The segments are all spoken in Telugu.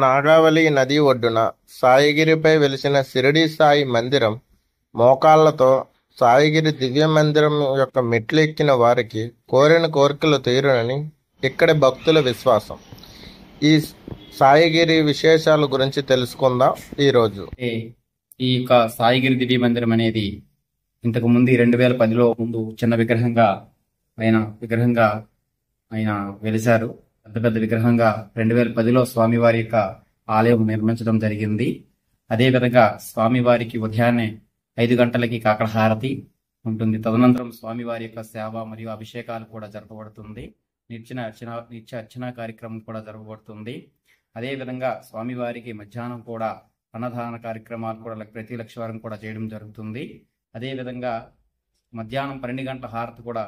నాగావళి నది ఒడ్డున సాయిగిరిపై వెలిసిన షిరిడీ సాయి మందిరం మోకాళ్లతో సాయిగిరి దివ్య మందిరం యొక్క మెట్లు ఎక్కిన వారికి కోరిన కోరికలు తీరునని ఇక్కడి భక్తుల విశ్వాసం. ఈ సాయిగిరి విశేషాల గురించి తెలుసుకుందాం ఈరోజు. ఈ యొక్క సాయిగిరి దివ్య మందిరం అనేది ఇంతకు ముందు 2010లో ముందు చిన్న విగ్రహంగా ఆయన వెలిశారు. పెద్ద విగ్రహంగా 2010లో స్వామివారి యొక్క ఆలయం నిర్మించడం జరిగింది. అదేవిధంగా స్వామివారికి ఉదయాన్నే 5 గంటలకి కాకడ హారతి ఉంటుంది. తదనంతరం స్వామివారి యొక్క సేవ మరియు అభిషేకాలు కూడా జరపబడుతుంది. నిత్య అర్చన కార్యక్రమం కూడా జరపబడుతుంది. అదేవిధంగా స్వామివారికి మధ్యాహ్నం కూడా అన్నదాన కార్యక్రమాలు కూడా ప్రతి లక్షవారం కూడా చేయడం జరుగుతుంది. అదేవిధంగా మధ్యాహ్నం 12 గంటల హారతి కూడా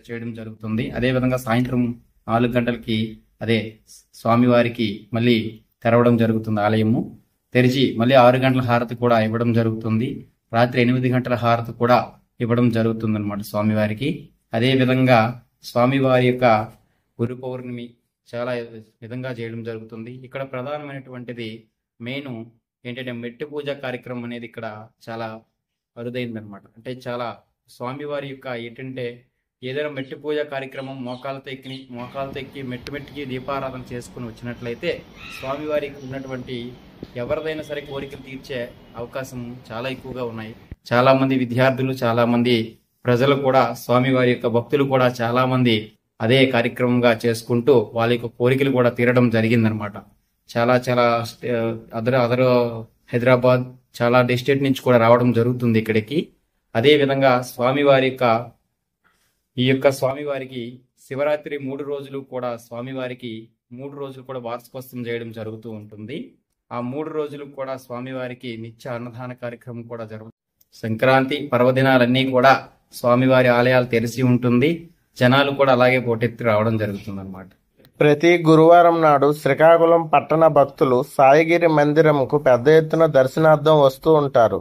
చేయడం జరుగుతుంది. అదేవిధంగా సాయంత్రం 4 గంటలకి స్వామివారికి మళ్ళీ తెరవడం జరుగుతుంది. ఆలయము తెరిచి మళ్ళీ 6 గంటల హారతి కూడా ఇవ్వడం జరుగుతుంది. రాత్రి 8 గంటల హారతి కూడా ఇవ్వడం జరుగుతుంది అన్నమాట స్వామివారికి. అదేవిధంగా స్వామివారి యొక్క గురు పౌర్ణమి చాలా విధంగా చేయడం జరుగుతుంది. ఇక్కడ ప్రధానమైనటువంటిది మెయిన్ ఏంటంటే మెట్టు పూజ కార్యక్రమం అనేది ఇక్కడ చాలా అరుదైంది అనమాట. అంటే చాలా స్వామివారి యొక్క ఏంటంటే ఏదైనా మెట్టు పూజ కార్యక్రమం మోకాలతో ఎక్కి మెట్టుకి దీపారాధన చేసుకుని వచ్చినట్లయితే స్వామివారికి ఉన్నటువంటి ఎవరిదైనా సరే కోరికలు తీర్చే అవకాశం చాలా ఎక్కువగా ఉన్నాయి. చాలా మంది విద్యార్థులు, చాలా మంది ప్రజలు కూడా, స్వామివారి యొక్క భక్తులు కూడా చాలా మంది అదే కార్యక్రమంగా చేసుకుంటూ వాళ్ళ యొక్క కోరికలు కూడా తీరడం జరిగిందనమాట. చాలా అదర్ హైదరాబాద్ చాలా డిస్ట్రిక్ట్ నుంచి కూడా రావడం జరుగుతుంది ఇక్కడికి. అదే విధంగా స్వామివారికి శివరాత్రి 3 రోజులు కూడా స్వామివారికి 3 రోజులు కూడా వార్షికోత్సవం చేయడం జరుగుతూ ఉంటుంది. ఆ 3 రోజులు కూడా స్వామివారికి నిత్య అన్నదాన కార్యక్రమం కూడా జరుగుతుంది. సంక్రాంతి పర్వదినాలన్నీ కూడా స్వామివారి ఆలయాలు తెరిచి ఉంటుంది. జనాలు కూడా అలాగే పోటెత్తి రావడం జరుగుతుంది అన్నమాట. ప్రతి గురువారం నాడు శ్రీకాకుళం పట్టణ భక్తులు సాయిగిరి మందిరంకు పెద్ద ఎత్తున దర్శనార్థం వస్తూ ఉంటారు.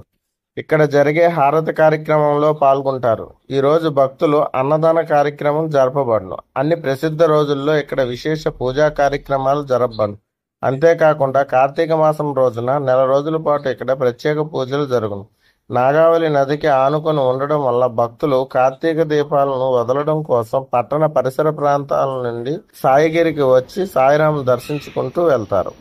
ఇక్కడ జరిగే హారతి కార్యక్రమంలో పాల్గొంటారు. ఈ రోజు భక్తులు అన్నదాన కార్యక్రమం జరపబడును. అన్ని ప్రసిద్ధ రోజుల్లో ఇక్కడ విశేష పూజా కార్యక్రమాలు జరపబడును. అంతేకాకుండా కార్తీక మాసం రోజున 1 నెల రోజుల పాటు ఇక్కడ ప్రత్యేక పూజలు జరుగును. నాగావళి నదికి ఆనుకొని ఉండడం వల్ల భక్తులు కార్తీక దీపాలను వదలడం కోసం పట్టణ పరిసర ప్రాంతాల నుండి సాయిగిరికి వచ్చి సాయిరాం దర్శించుకుంటూ వెళ్తారు.